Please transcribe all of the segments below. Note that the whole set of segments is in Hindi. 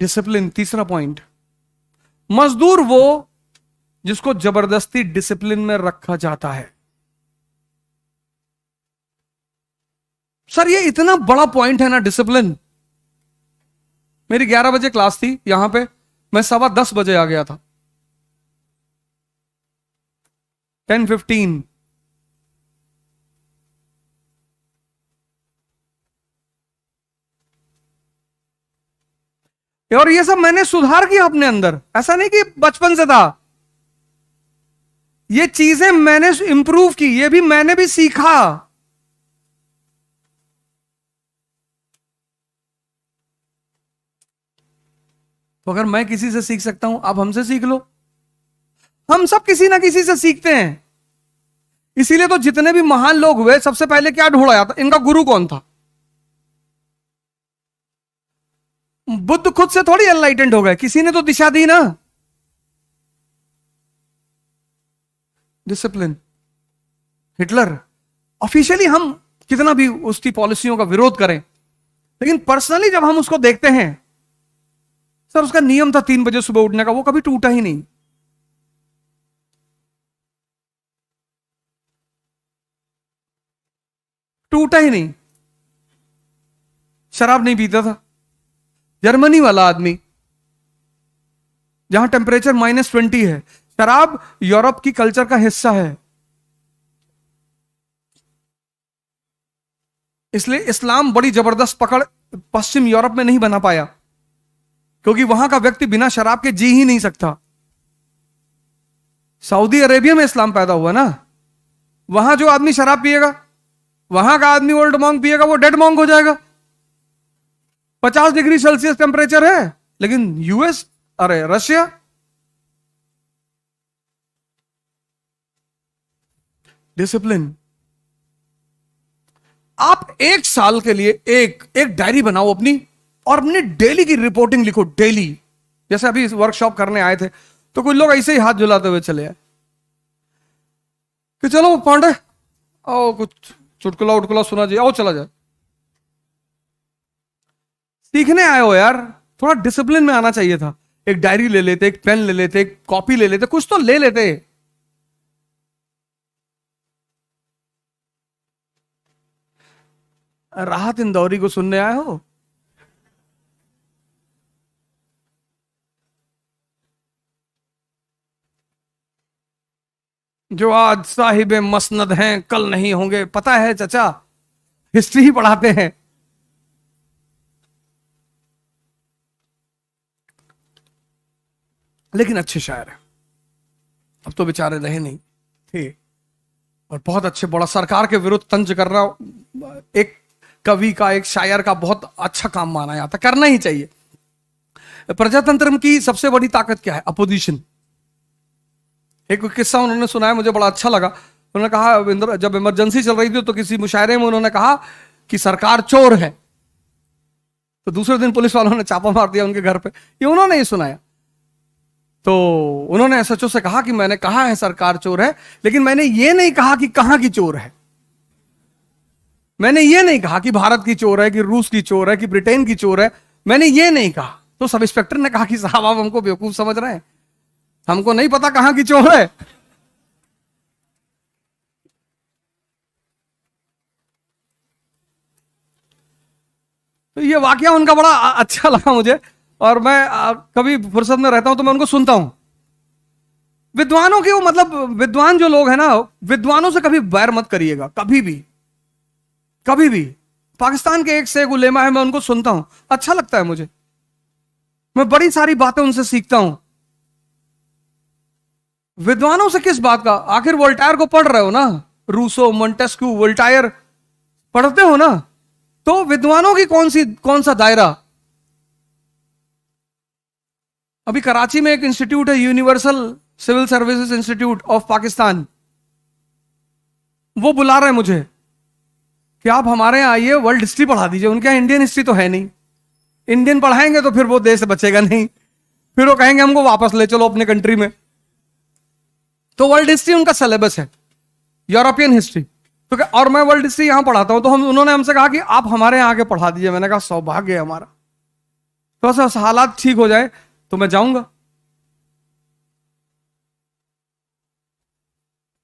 डिसिप्लिन, तीसरा पॉइंट। मजदूर वो जिसको जबरदस्ती डिसिप्लिन में रखा जाता है। सर ये इतना बड़ा पॉइंट है ना डिसिप्लिन। मेरी 11 बजे क्लास थी यहां पे, मैं 10:15 बजे आ गया था, 10:15। और ये सब मैंने सुधार किया अपने अंदर, ऐसा नहीं कि बचपन से था। ये चीजें मैंने इंप्रूव की, ये भी मैंने भी सीखा। तो अगर मैं किसी से सीख सकता हूं, आप हमसे सीख लो। हम सब किसी ना किसी से सीखते हैं। इसीलिए तो जितने भी महान लोग हुए, सबसे पहले क्या ढूंढा जाता, इनका गुरु कौन था। बुद्ध खुद से थोड़ी एनलाइटेंड हो गए, किसी ने तो दिशा दी ना। डिसिप्लिन। हिटलर, ऑफिशियली हम कितना भी उसकी पॉलिसियों का विरोध करें, लेकिन पर्सनली जब हम उसको देखते हैं, सर उसका नियम था 3 बजे सुबह उठने का, वो कभी टूटा ही नहीं। टूटा ही नहीं। शराब नहीं पीता था। जर्मनी वाला आदमी, जहां टेम्परेचर -20 है, शराब यूरोप की कल्चर का हिस्सा है। इसलिए इस्लाम बड़ी जबरदस्त पकड़ पश्चिम यूरोप में नहीं बना पाया, क्योंकि वहां का व्यक्ति बिना शराब के जी ही नहीं सकता। सऊदी अरेबिया में इस्लाम पैदा हुआ ना, वहां जो आदमी शराब पिएगा, वहां का आदमी ओल्ड मॉन्क पिएगा, वो डेड मॉन्क हो जाएगा। 50 डिग्री सेल्सियस टेम्परेचर है, लेकिन यूएस, अरे रशिया, डिसिप्लिन। आप 1 साल के लिए एक डायरी बनाओ अपनी, और अपनी डेली की रिपोर्टिंग लिखो, डेली। जैसे अभी वर्कशॉप करने आए थे, तो कुछ लोग ऐसे ही हाथ झुलाते हुए चले आए कि चलो पांडे आओ, कुछ चुटकुला उटकुला सुना जी, आओ चला जाए। सीखने आए हो यार, थोड़ा डिसिप्लिन में आना चाहिए था। एक डायरी ले लेते, एक पेन ले लेते, एक कॉपी ले लेते, कुछ तो ले लेते। राहत इंदौरी को सुनने आए हो? जो आज साहिब मसनद हैं, कल नहीं होंगे। पता है चचा, हिस्ट्री ही पढ़ाते हैं। लेकिन अच्छे शायर हैं। अब तो बेचारे रहे नहीं थे, और बहुत अच्छे, बड़ा सरकार के विरुद्ध तंज करना एक कवि का, एक शायर का बहुत अच्छा काम माना जाता, करना ही चाहिए। प्रजातंत्र की सबसे बड़ी ताकत क्या है? अपोजिशन। एक किस्सा उन्होंने सुनाया, मुझे बड़ा अच्छा लगा। उन्होंने कहा, जब इमरजेंसी चल रही थी तो किसी मुशायरे में उन्होंने कहा कि सरकार चोर है, तो दूसरे दिन पुलिस वालों ने छापा मार दिया उनके घर पे। ये उन्होंने ही सुनाया। तो उन्होंने एसएचओ से कहा कि मैंने कहा है सरकार चोर है, लेकिन मैंने ये नहीं कहा कि कहां की चोर है। मैंने ये नहीं कहा कि भारत की चोर है, कि रूस की चोर है, कि ब्रिटेन की चोर है। मैंने ये नहीं कहा। तो सब इंस्पेक्टर ने कहा कि साहब आप हमको बेवकूफ समझ रहे हैं, हमको नहीं पता कहां की चोर है। तो ये वाकया उनका बड़ा अच्छा लगा मुझे, और मैं कभी फुर्सत में रहता हूं तो मैं उनको सुनता हूं। विद्वानों के वो, मतलब विद्वान जो लोग हैं ना, विद्वानों से कभी बैर मत करिएगा, कभी भी, कभी भी। पाकिस्तान के एक से एक उलेमा है, मैं उनको सुनता हूं, अच्छा लगता है मुझे। मैं बड़ी सारी बातें उनसे सीखता हूं। विद्वानों से किस बात का? आखिर वोल्टायर को पढ़ रहे हो ना, रूसो, मोंटेस्क्यू, वोल्टायर पढ़ते हो ना, तो विद्वानों की कौन सा दायरा। अभी कराची में एक इंस्टीट्यूट है, universal civil services institute of Pakistan, वो बुला रहे हैं मुझे कि आप हमारे यहां आइए, वर्ल्ड हिस्ट्री पढ़ा दीजिए। उनके यहां इंडियन हिस्ट्री तो है नहीं, इंडियन पढ़ाएंगे तो फिर वो देश बचेगा नहीं, फिर वो कहेंगे हमको वापस ले चलो अपने कंट्री में। तो वर्ल्ड हिस्ट्री उनका सिलेबस है, यूरोपियन हिस्ट्री। तो और मैं वर्ल्ड हिस्ट्री यहां पढ़ाता हूं, तो उन्होंने हमसे कहा कि आप हमारे यहां आके पढ़ा दीजिए। मैंने कहा सौभाग्य है हमारा। थोड़ा सा हालात ठीक हो जाए तो मैं जाऊंगा।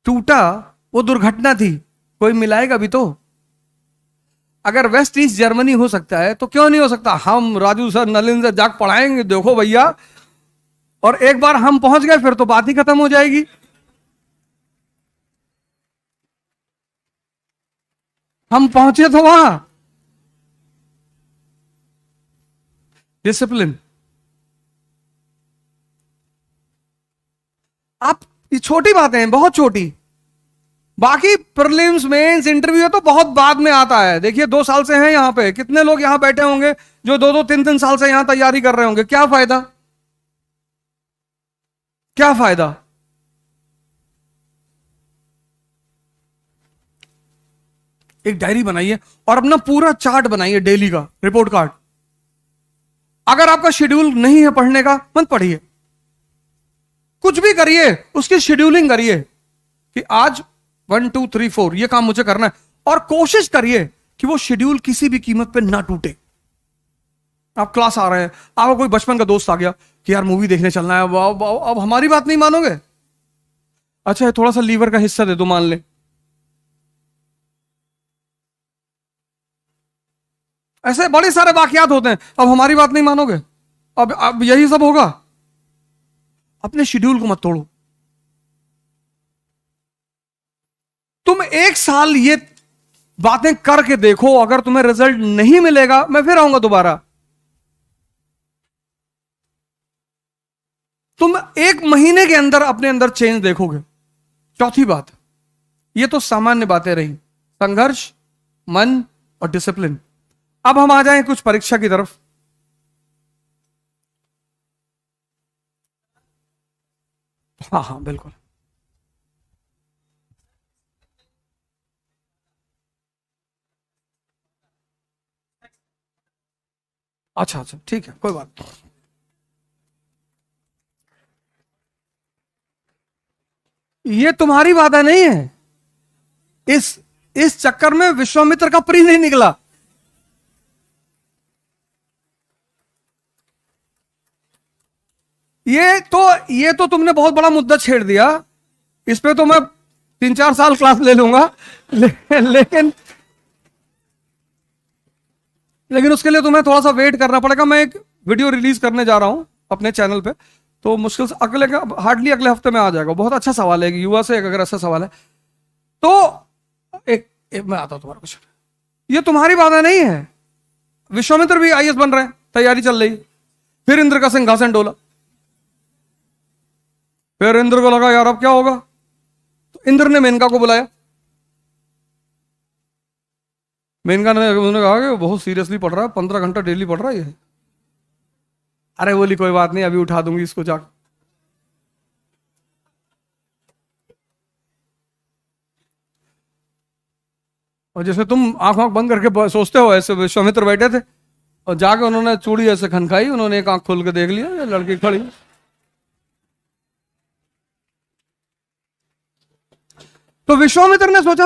टूटा, वो दुर्घटना थी, कोई मिलाएगा भी तो। अगर वेस्ट ईस्ट जर्मनी हो सकता है तो क्यों नहीं हो सकता? हम राजू सर, नलिन सर जाके पढ़ाएंगे, देखो भैया, और एक बार हम पहुंच गए फिर तो बात ही खत्म हो जाएगी। हम पहुंचे तो वहां डिसिप्लिन। आप, ये छोटी बातें हैं, बहुत छोटी। बाकी प्रीलिम्स मेंस इंटरव्यू तो बहुत बाद में आता है। देखिए 2 साल से हैं यहां पे, कितने लोग यहां बैठे होंगे जो 2-2, 3-3 साल से यहां तैयारी कर रहे होंगे। क्या फायदा, क्या फायदा? एक डायरी बनाइए और अपना पूरा चार्ट बनाइए डेली का, रिपोर्ट कार्ड। अगर आपका शेड्यूल नहीं है पढ़ने का, मत पढ़िए। कुछ भी करिए, उसकी शेड्यूलिंग करिए कि आज 1 2 3 4 ये काम मुझे करना है, और कोशिश करिए कि वो शेड्यूल किसी भी कीमत पे ना टूटे। आप क्लास आ रहे हैं, आपको कोई बचपन का दोस्त आ गया कि यार मूवी देखने चलना है, अब हमारी बात नहीं मानोगे? अच्छा थोड़ा सा लीवर का हिस्सा दे दो, मान ले। ऐसे बड़े सारे वाकयात होते हैं, अब हमारी बात नहीं मानोगे? अब यही सब होगा। अपने शेड्यूल को मत तोड़ो। तुम 1 साल ये बातें करके देखो, अगर तुम्हें रिजल्ट नहीं मिलेगा मैं फिर आऊंगा दोबारा। तुम 1 महीने के अंदर अपने अंदर चेंज देखोगे। चौथी बात, ये तो सामान्य बातें रही, संघर्ष, मन और डिसिप्लिन। अब हम आ जाएं कुछ परीक्षा की तरफ। हाँ हाँ बिल्कुल। अच्छा अच्छा ठीक है, कोई बात नहीं। ये तुम्हारी बाधा नहीं है। इस इस चक्कर में विश्वामित्र का प्री नहीं निकला। ये तो तुमने बहुत बड़ा मुद्दा छेड़ दिया। इस पे तो मैं 3-4 साल क्लास ले लूंगा। लेकिन लेकिन उसके लिए तुम्हें थोड़ा सा वेट करना पड़ेगा। मैं एक वीडियो रिलीज करने जा रहा हूं अपने चैनल पे, तो मुश्किल से हार्डली अगले हफ्ते में आ जाएगा। बहुत अच्छा सवाल है, युवा से अगर ऐसा सवाल है तो एक मैं आता हूं तुम्हारा क्वेश्चन। ये तुम्हारी बाधा नहीं है। विश्वामित्र भी आईएएस बन रहे हैं, तैयारी चल रही। फिर इंद्र का सिंहासन डोला, फिर इंद्र को लगा यार अब क्या होगा, तो इंद्र ने मेनका को बुलाया। मेनका ने उन्होंने कहा कि बहुत सीरियसली पढ़ रहा है, 15 घंटा डेली पढ़ रहा है ये। अरे बोली कोई बात नहीं, अभी उठा दूंगी इसको जाकर। और जैसे तुम आंख आंख बंद करके सोचते हो, ऐसे विश्वामित्र बैठे थे और जाके उन्होंने चूड़ी ऐसे खनखाई, उन्होंने एक आंख खोल के देख लिया, ये लड़की खड़ी। तो विश्वामित्र ने सोचा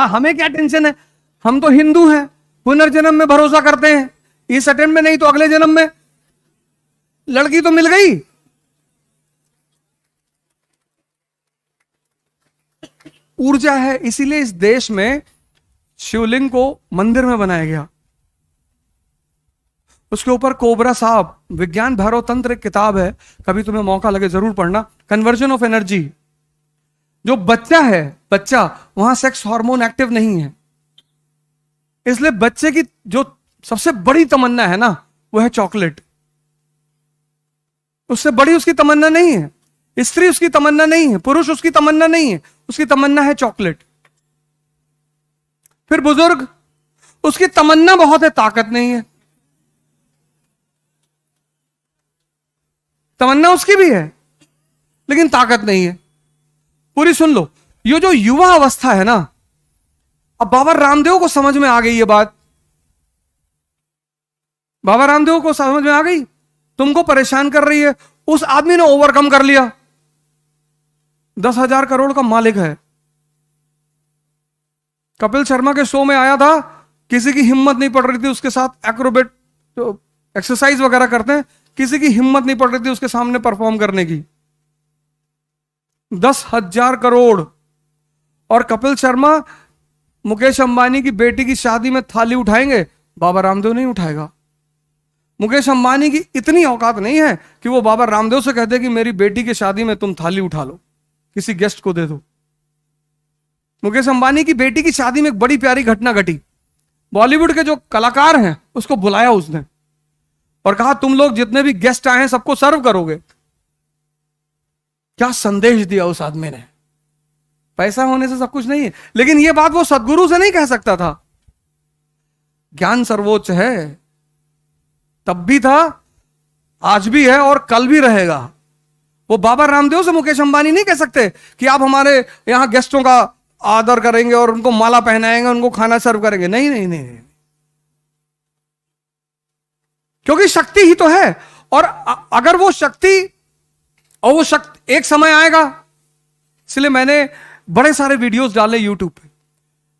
हमें क्या टेंशन है, हम तो हिंदू हैं, पुनर्जन्म में भरोसा करते हैं, इस अटेम्प्ट में नहीं तो अगले जन्म में। लड़की तो मिल गई। ऊर्जा है, इसीलिए इस देश में शिवलिंग को मंदिर में बनाया गया। उसके ऊपर कोबरा साहब, विज्ञान भैरव तंत्र एक किताब है, कभी तुम्हें मौका लगे जरूर पढ़ना। Conversion of energy. जो बच्चा है, बच्चा, वहां सेक्स हार्मोन एक्टिव नहीं है, इसलिए बच्चे की जो सबसे बड़ी तमन्ना है ना, वो है चॉकलेट। उससे बड़ी उसकी तमन्ना नहीं है। स्त्री उसकी तमन्ना नहीं है, पुरुष उसकी तमन्ना नहीं है, उसकी तमन्ना है चॉकलेट। फिर बुजुर्ग, उसकी तमन्ना बहुत है, ताकत नहीं है। तमन्ना उसकी भी है लेकिन ताकत नहीं है। पूरी सुन लो। ये जो युवा अवस्था है ना, अब बाबा रामदेव को समझ में आ गई ये बात। बाबा रामदेव को समझ में आ गई, तुमको परेशान कर रही है। उस आदमी ने ओवरकम कर लिया, 10,000 करोड़ का मालिक है। कपिल शर्मा के शो में आया था, किसी की हिम्मत नहीं पड़ रही थी उसके साथ एक्रोबेट एक्सरसाइज वगैरह करते हैं, किसी की हिम्मत नहीं पड़ रही थी उसके सामने परफॉर्म करने की। 10,000 करोड़। और कपिल शर्मा मुकेश अंबानी की बेटी की शादी में थाली उठाएंगे, बाबा रामदेव नहीं उठाएगा। मुकेश अंबानी की इतनी औकात नहीं है कि वो बाबा रामदेव से कहते कि मेरी बेटी की शादी में तुम थाली उठा लो, किसी गेस्ट को दे दो। मुकेश अंबानी की बेटी की शादी में एक बड़ी प्यारी घटना घटी। बॉलीवुड के जो कलाकार हैं उसको बुलाया उसने और कहा तुम लोग जितने भी गेस्ट आए हैं सबको सर्व करोगे। क्या संदेश दिया उस आदमी ने। पैसा होने से सब कुछ नहीं है, लेकिन यह बात वो सदगुरु से नहीं कह सकता था। ज्ञान सर्वोच्च है, तब भी था, आज भी है और कल भी रहेगा। वो बाबा रामदेव से मुकेश अंबानी नहीं कह सकते कि आप हमारे यहां गेस्टों का आदर करेंगे और उनको माला पहनाएंगे, उनको खाना सर्व करेंगे। नहीं नहीं नहीं, नहीं। क्योंकि शक्ति ही तो है। और अगर वो शक्ति, और वो शक्ति एक समय आएगा, इसलिए मैंने बड़े सारे वीडियोस डाले यूट्यूब पे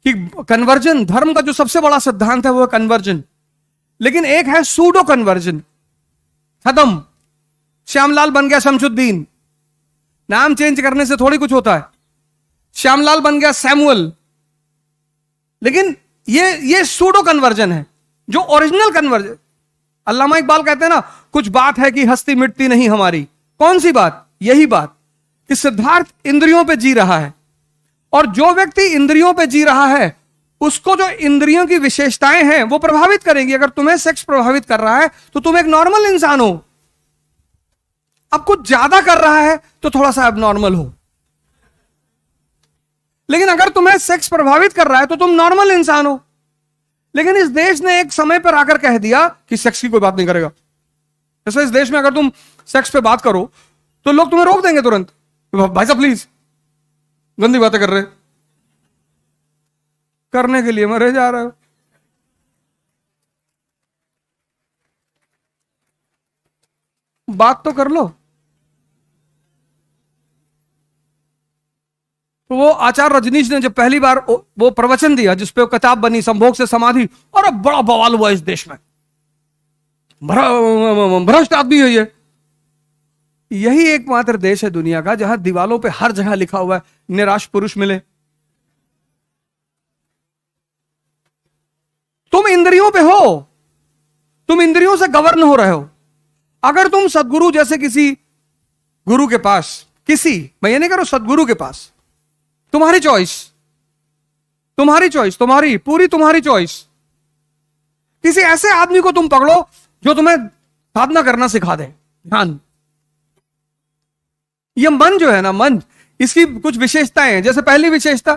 कि कन्वर्जन, धर्म का जो सबसे बड़ा सिद्धांत है वो है कन्वर्जन, लेकिन एक है सूडो कन्वर्जन। खत्म, श्यामलाल बन गया शमशुद्दीन, नाम चेंज करने से थोड़ी कुछ होता है। श्यामलाल बन गया सैमुअल, लेकिन ये सूडो कन्वर्जन है। जो ओरिजिनल कन्वर्जन, अल्लामा इकबाल कहते हैं ना, कुछ बात है कि हस्ती मिटती नहीं हमारी। कौन सी बात? यही बात कि सिद्धार्थ इंद्रियों पे जी रहा है, और जो व्यक्ति इंद्रियों पे जी रहा है उसको जो इंद्रियों की विशेषताएं हैं वो प्रभावित करेंगी। अगर तुम्हें सेक्स प्रभावित कर रहा है तो तुम एक नॉर्मल इंसान हो। अब कुछ ज्यादा कर रहा है तो थोड़ा सा एबनॉर्मल हो, लेकिन अगर तुम्हें सेक्स प्रभावित कर रहा है तो तुम नॉर्मल इंसान हो। लेकिन इस देश ने एक समय पर आकर कह दिया कि सेक्स की कोई बात नहीं करेगा। जैसे इस देश में अगर तुम सेक्स पे बात करो तो लोग तुम्हें रोक देंगे तुरंत, भाई साहब प्लीज, गंदी बातें कर रहे, करने के लिए मरे जा रहे हो। बात तो कर लो। तो वो आचार्य रजनीश ने जब पहली बार वो प्रवचन दिया जिसपे किताब बनी संभोग से समाधि, और अब बड़ा बवाल हुआ इस देश में, भ्रष्ट आदमी है ये। यही एकमात्र देश है दुनिया का जहां दीवालों पे हर जगह लिखा हुआ है निराश पुरुष मिले। तुम इंद्रियों पे हो, तुम इंद्रियों से गवर्न हो रहे हो। अगर तुम सदगुरु जैसे किसी गुरु के पास, किसी, मैं ये नहीं कह रहा हूं, सदगुरु के पास, तुम्हारी चॉइस, तुम्हारी चॉइस, तुम्हारी पूरी तुम्हारी चॉइस, किसी ऐसे आदमी को तुम पकड़ो जो तुम्हें साधना करना सिखा दे। ध्यान, ये मन जो है ना, मन, इसकी कुछ विशेषताएं हैं। जैसे पहली विशेषता,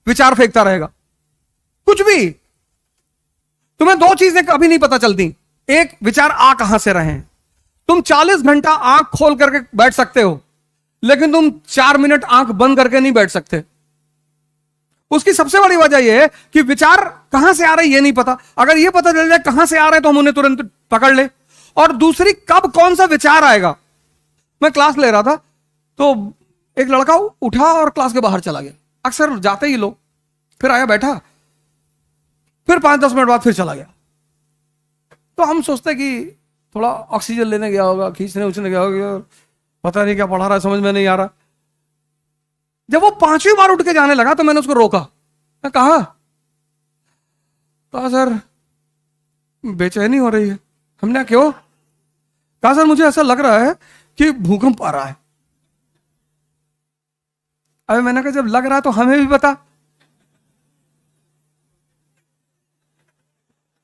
विचार फेंकता रहेगा। कुछ भी, तुम्हें दो चीजें कभी नहीं पता चलती। एक, विचार आ कहां से रहे हैं। तुम 40 घंटा आंख खोल करके बैठ सकते हो, लेकिन तुम 4 मिनट आंख बंद करके नहीं बैठ सकते। उसकी सबसे बड़ी वजह यह है कि विचार कहां से आ रहे ये नहीं पता। अगर ये पता चल जाए कहां से आ रहे तो हम उन्हें तुरंत पकड़ ले। और दूसरी, कब कौन सा विचार आएगा। मैं क्लास ले रहा था तो एक लड़का उठा और क्लास के बाहर चला गया। अक्सर जाते ही लोग, फिर आया बैठा, फिर 5-10 मिनट बाद फिर चला गया। तो हम सोचते कि थोड़ा ऑक्सीजन लेने गया होगा, खींचने उछने गया होगा, पता नहीं क्या पढ़ा रहा है, समझ में नहीं आ रहा। जब वो 5वीं बार उठ के जाने लगा तो मैंने उसको रोका। मैं कहा सर बेचैनी हो रही है। हमने क्यों? कहा सर मुझे ऐसा लग रहा है कि भूकंप आ रहा है। अबे मैंने कहा जब लग रहा है तो हमें भी बता।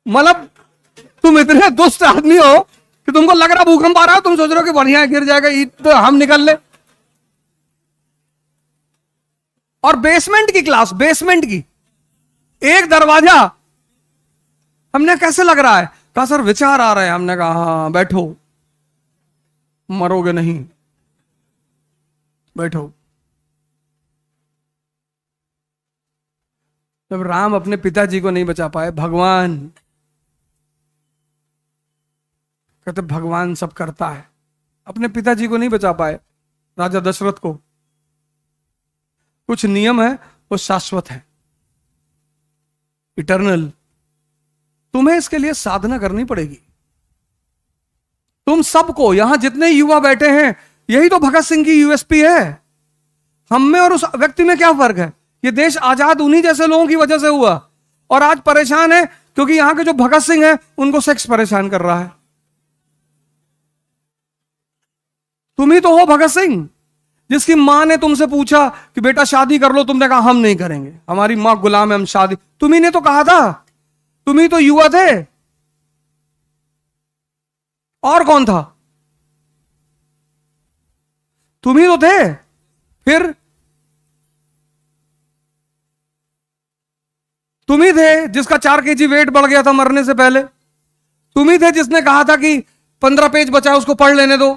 मतलब तुम इतने दुष्ट आदमी हो कि तुमको लग रहा भूकंप आ रहा है, तुम सोच रहे हो कि बढ़िया गिर जाएगा ईद तो हम निकल ले। और बेसमेंट की क्लास, बेसमेंट की, एक दरवाजा। हमने कैसे लग रहा है? कहा सर विचार आ रहे हैं। हमने कहा हाँ बैठो, मरोगे नहीं, बैठो। जब राम अपने पिताजी को नहीं बचा पाए, भगवान कहते भगवान सब करता है, अपने पिताजी को नहीं बचा पाए, राजा दशरथ को। कुछ नियम है वो शाश्वत है, इटर्नल। तुम्हें इसके लिए साधना करनी पड़ेगी। तुम सबको, यहां जितने युवा बैठे हैं, यही तो भगत सिंह की यूएसपी है। हम में और उस व्यक्ति में क्या फर्क है? ये देश आजाद उन्हीं जैसे लोगों की वजह से हुआ, और आज परेशान है क्योंकि यहां के जो भगत सिंह है उनको सेक्स परेशान कर रहा है। तुम ही तो हो भगत सिंह, जिसकी मां ने तुमसे पूछा कि बेटा शादी कर लो, तुमने कहा हम नहीं करेंगे, हमारी मां गुलाम है, हम शादी। तुम्ही ने तो कहा था, तुम ही तो युवा थे, और कौन था? तुम ही तो थे। फिर तुम ही थे जिसका 4 kg वेट बढ़ गया था मरने से पहले। तुम ही थे जिसने कहा था कि 15 पेज बचा है उसको पढ़ लेने दो,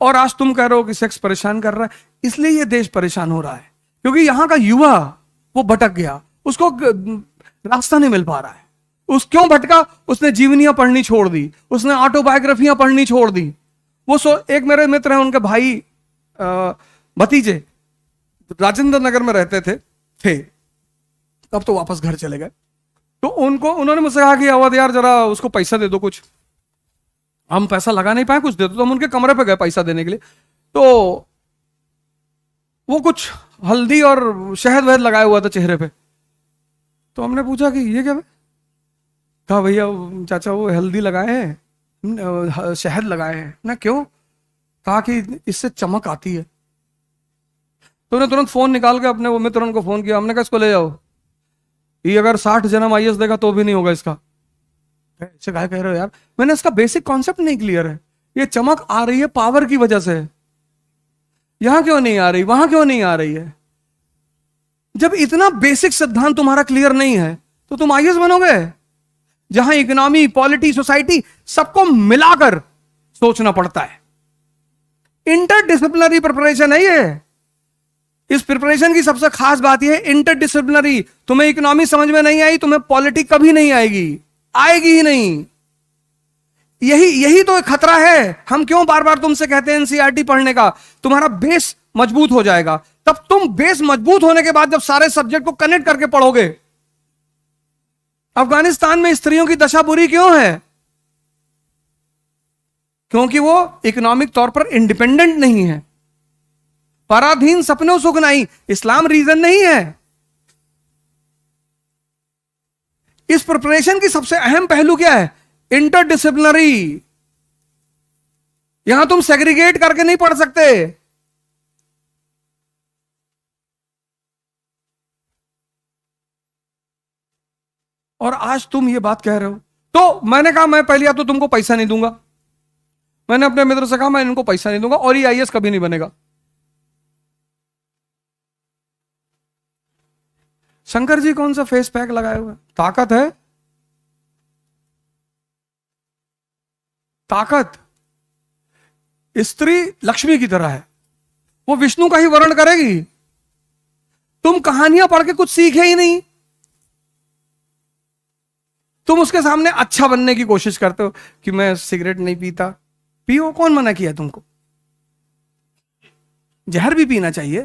और आज तुम कह रहे हो कि सेक्स परेशान कर रहा है। इसलिए ये देश परेशान हो रहा है क्योंकि यहां का युवा वो भटक गया, उसको रास्ता नहीं मिल पा रहा है। उस क्यों भटका? उसने जीवनियां पढ़नी छोड़ दी, उसने ऑटोबायोग्राफियां पढ़नी छोड़ दी। एक मेरे मित्र हैं, उनके भाई भतीजे राजेंद्र नगर में रहते थे, तब तो वापस घर चले गए। तो उन्होंने मुझसे कहा कि अवध यार जरा उसको पैसा दे दो कुछ। हम पैसा लगा नहीं पाए, कुछ दे दो। तो हम उनके कमरे पे गए पैसा देने के लिए, तो वो कुछ हल्दी और शहद वहद लगाया हुआ था चेहरे पे। तो हमने पूछा कि ये क्या है? कहा भैया चाचा वो हल्दी लगाए हैं, शहद लगाए हैं ना। क्यों? कहा कि इससे चमक आती है। तो उन्हें तुरंत फोन निकाल के अपने वो मित्र को फोन किया। हमने कहा इसको ले जाओ, ये अगर 60 जन्म आईएएस देगा तो भी नहीं होगा इसका। ऐसे क्या कह रहे हो यार? मैंने इसका बेसिक कॉन्सेप्ट नहीं क्लियर है। ये चमक आ रही है पावर की वजह से, यहां क्यों नहीं आ रही, वहां क्यों नहीं आ रही है? जब इतना बेसिक सिद्धांत तुम्हारा क्लियर नहीं है तो तुम आईएएस बनोगे? जहां इकोनॉमी, पॉलिटी, सोसाइटी सबको मिलाकर सोचना पड़ता है। इंटरडिसिप्लिनरी प्रिपरेशन है ये। इस प्रिपरेशन की सबसे खास बात यह है इंटरडिसिप्लिनरी। तुम्हें इकोनॉमी समझ में नहीं आई, तुम्हें पॉलिटिक्स कभी नहीं आएगी, आएगी ही नहीं। यही तो एक खतरा है। हम क्यों बार बार तुमसे कहते हैं एनसीईआरटी पढ़ने का? तुम्हारा बेस मजबूत हो जाएगा। तब तुम बेस मजबूत होने के बाद जब सारे सब्जेक्ट को कनेक्ट करके पढ़ोगे। अफगानिस्तान में स्त्रियों की दशा बुरी क्यों है? क्योंकि वो इकोनॉमिक तौर पर इंडिपेंडेंट नहीं है। पराधीन सपनों सुख नहीं, इस्लाम रीजन नहीं है। इस प्रिपरेशन की सबसे अहम पहलू क्या है? इंटरडिसिप्लिनरी। यहां तुम सेग्रीगेट करके नहीं पढ़ सकते। और आज तुम ये बात कह रहे हो। तो मैंने कहा मैं पहले तो तुमको पैसा नहीं दूंगा। मैंने अपने मित्र से कहा मैं इनको पैसा नहीं दूंगा और ये आईएएस कभी नहीं बनेगा। शंकर जी कौन सा फेस पैक लगाए हुए? ताकत है, ताकत। स्त्री लक्ष्मी की तरह है, वो विष्णु का ही वर्ण करेगी। तुम कहानियां पढ़ के कुछ सीखे ही नहीं। तुम उसके सामने अच्छा बनने की कोशिश करते हो कि मैं सिगरेट नहीं पीता। पियो, कौन मना किया तुमको? जहर भी पीना चाहिए।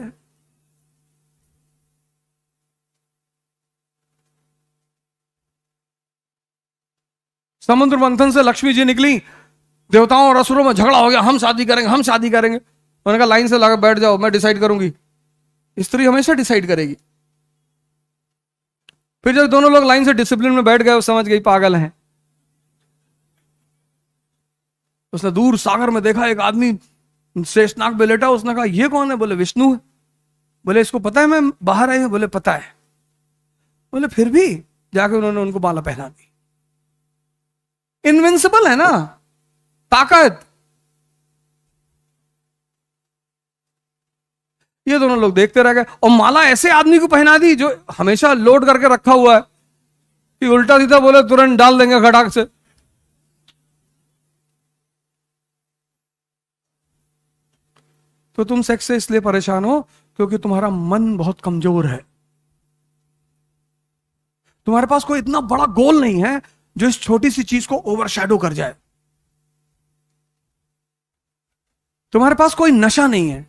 समुद्र मंथन से लक्ष्मी जी निकली, देवताओं और असुरों में झगड़ा हो गया, हम शादी करेंगे, हम शादी करेंगे। उन्होंने कहा लाइन से लगा बैठ जाओ, मैं डिसाइड करूंगी। स्त्री हमेशा डिसाइड करेगी। फिर जब दोनों लोग लाइन से डिसिप्लिन में बैठ गए, वो समझ गई पागल हैं। उसने दूर सागर में देखा एक आदमी शेषनाग पे लेटा। उसने कहा ये कौन है? बोले विष्णु है। बोले इसको पता है मैं बाहर आई हूं? बोले पता है। बोले फिर भी? जाके उन्होंने उनको माला पहना दी। इनविंसिबल है ना, ताकत। ये दोनों लोग देखते रह गए और माला ऐसे आदमी को पहना दी जो हमेशा लोड करके रखा हुआ है कि उल्टा सीधा बोले तुरंत डाल देंगे खटाक से। तो तुम सेक्स से इसलिए परेशान हो क्योंकि तुम्हारा मन बहुत कमजोर है। तुम्हारे पास कोई इतना बड़ा गोल नहीं है जो इस छोटी सी चीज को ओवरशैडो कर जाए। तुम्हारे पास कोई नशा नहीं है।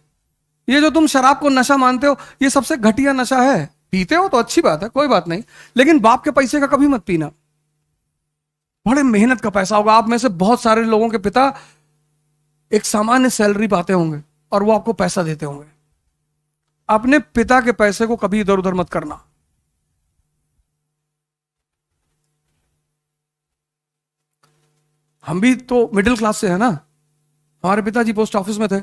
ये जो तुम शराब को नशा मानते हो, ये सबसे घटिया नशा है। पीते हो तो अच्छी बात है, कोई बात नहीं, लेकिन बाप के पैसे का कभी मत पीना। बड़े मेहनत का पैसा होगा। आप में से बहुत सारे लोगों के पिता एक सामान्य सैलरी पाते होंगे और वो आपको पैसा देते होंगे। अपने पिता के पैसे को कभी इधर उधर मत करना। हम भी तो मिडिल क्लास से है ना। हमारे पिताजी पोस्ट ऑफिस में थे,